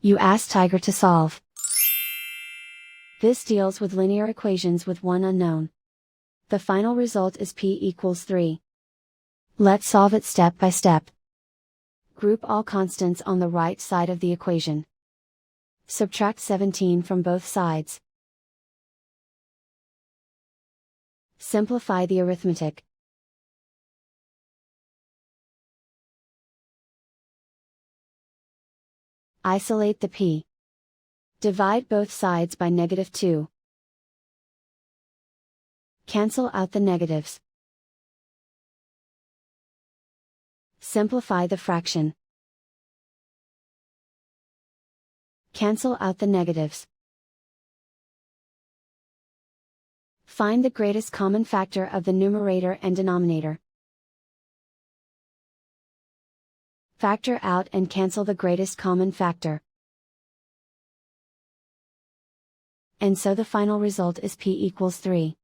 You ask Tiger to solve. This deals with linear equations with one unknown. The final result is p equals 3. Let's solve it step by step. Group all constants on the right side of the equation. Subtract 17 from both sides. Simplify the arithmetic. Isolate the p. Divide both sides by -2. Cancel out the negatives. Simplify the fraction. Cancel out the negatives. Find the greatest common factor of the numerator and denominator. Factor out and cancel the greatest common factor. And so the final result is p equals 3.